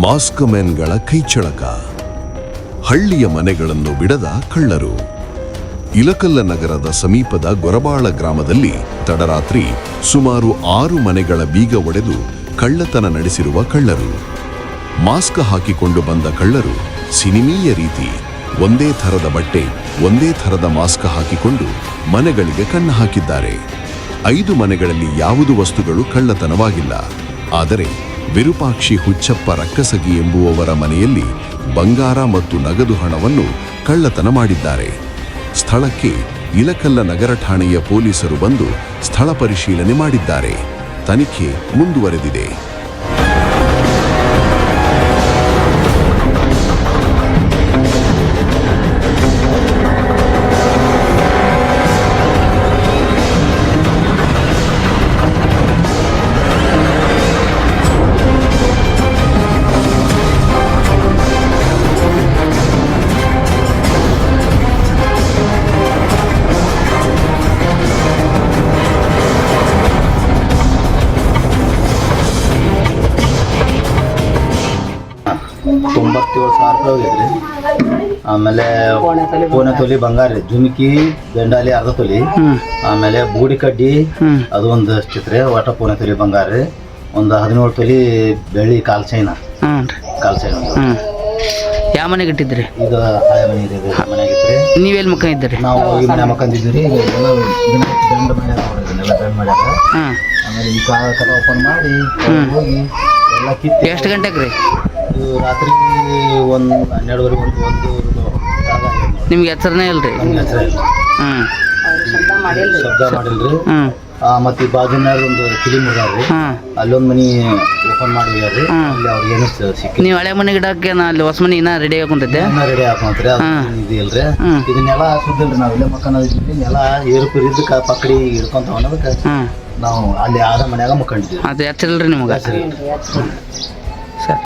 ಮಾಸ್ಕಮೆನ್ಗಳ ಕೈಚಳಕ, ಹಳ್ಳಿಯ ಮನೆಗಳನ್ನು ಬಿಡದ ಕಳ್ಳರು. ಇಲಕಲ್ಲ ನಗರದ ಸಮೀಪದ ಗೊರಬಾಳ ಗ್ರಾಮದಲ್ಲಿ ತಡರಾತ್ರಿ ಸುಮಾರು 6 ಮನೆಗಳ ಬೀಗ ಒಡೆದು ಕಳ್ಳತನ ನಡೆಸಿರುವ ಕಳ್ಳರು. ಮಾಸ್ಕ್ ಹಾಕಿಕೊಂಡು ಬಂದ ಕಳ್ಳರು ಸಿನಿಮೀಯ ರೀತಿ ಒಂದೇ ಥರದ ಬಟ್ಟೆ, ಒಂದೇ ಥರದ ಮಾಸ್ಕ್ ಹಾಕಿಕೊಂಡು ಮನೆಗಳಿಗೆ ಕಣ್ಣು ಹಾಕಿದ್ದಾರೆ. 5 ಮನೆಗಳಲ್ಲಿ ಯಾವುದು ವಸ್ತುಗಳು ಕಳ್ಳತನವಾಗಿಲ್ಲ. ಆದರೆ ವಿರೂಪಾಕ್ಷಿ ಹುಚ್ಚಪ್ಪ ರಕ್ಕಸಗಿ ಎಂಬುವವರ ಮನೆಯಲ್ಲಿ ಬಂಗಾರ ಮತ್ತು ನಗದು ಹಣವನ್ನು ಕಳ್ಳತನ ಮಾಡಿದ್ದಾರೆ. ಸ್ಥಳಕ್ಕೆ ಇಲಕಲ್ಲ ನಗರ ಠಾಣೆಯ ಪೊಲೀಸರು ಬಂದು ಸ್ಥಳ ಪರಿಶೀಲನೆ ಮಾಡಿದ್ದಾರೆ. ತನಿಖೆ ಮುಂದುವರೆದಿದೆ. ₹97,000 ಹೋಗಿದ್ರಿ. ಆಮೇಲೆ ಪೋನೆ ತೊಲಿ ಬಂಗಾರ ರೀ, ಜುಮ್ಕಿ ಬೆಂಡಾಲಿ ಅರ್ಧ ತೊಲಿ, ಆಮೇಲೆ ಬೂಡಿ ಕಡ್ಡಿ ಅದು ಒಂದಷ್ಟಿತ್ರಿ. ಒಟ್ಟ ಪೋನೆ ತೊಲಿ ಬಂಗಾರ ರೀ, ಒಂದು 17 ತೊಲಿ ಬೆಳ್ಳಿ ಕಾಲ್ ಚೈನ. ಯಾವ ಮನೆಗೆ ಇಟ್ಟಿದ್ರಿ? ಇದು ಹಳೆ ಮನೆ ಇದೆ, ಮನೆಯಾಗಿತ್ರಿ. ನೀವೆಲ್ಲಿ ಮಕ್ಕಂದಿದ್ರಿ? ನಾವು ಈ ಮನೆ ಮಕ್ಕಂದಿದ್ವಿ ರೀ. ಬೆಂಡ್ ಮಾಡ್ಯಾರ ನೋಡ್ರಿ, ಇದನ್ನೆಲ್ಲ ಬೆಂಡ್ ಮಾಡ್ಯಾರ. ಆಮೇಲೆ ಈ ಕಾಲ ಓಪನ್ ಮಾಡಿ ಹೋಗಿ ಎಲ್ಲ ಕಿತ್ತಿ. ಎಷ್ಟು ಗಂಟೆಗೆ ರೀ? ಇದು ರಾತ್ರಿ 12:30 ಒಂದು ನಿಮ್ಗೆ ಹೆಸರನೇ ಇಲ್ರಿ? ನಮ್ಗೆ ಹೆಸರು ಇಲ್ಲ, ಶಬ್ದ ಮಾಡಿಲ್ರಿ. ಮತ್ತೆ ಈ ಬಾಜುನಾಗ ಒಂದು ಕಿಲಿ ಮುರ್ದಾರ್ರಿ, ಅಲ್ಲೊಂದು ಮನಿ ಓಪನ್ ಮಾಡಿದ್ರಿ. ಅಲ್ಲಿ ಅವ್ರಿಗೆ ಏನು ಸಿಕ್ಕಿ. ನೀವು ಹಳೆ ಮನೆ ಗಿಡಕ್ಕೆ ಅಲ್ಲಿ ಹೊಸ ಮನಿ ಇನ್ನ ರೆಡಿ ಹಾಕೊಂತೈತೆ? ರೆಡಿ ಹಾಕೊಂತ್ರಿ. ಇದು ಇಲ್ರಿ, ಇದನ್ನೆಲ್ಲ ಸುದ್ದಿಲ್ರಿ. ನಾವು ಇಲ್ಲೇ ಮಕ್ಕಂದಿದ್ವಿ. ನೆಲ ಏರುಪೇರು ಇದ್ದಕ್ಕೆ ಪಕ್ಕಡಿ ಹಿಡ್ಕೊಂತಾವ ಅನ್ನೋದಕ್ಕೆ ನಾವು ಅಲ್ಲಿ ಆದ ಮನ್ಯಾಗ ಮಕ್ಕಂಡಿದ್ವಿ. ಅದು ಹೆಸರಿಲ್ರಿ ನಿಮ್ಗೆ?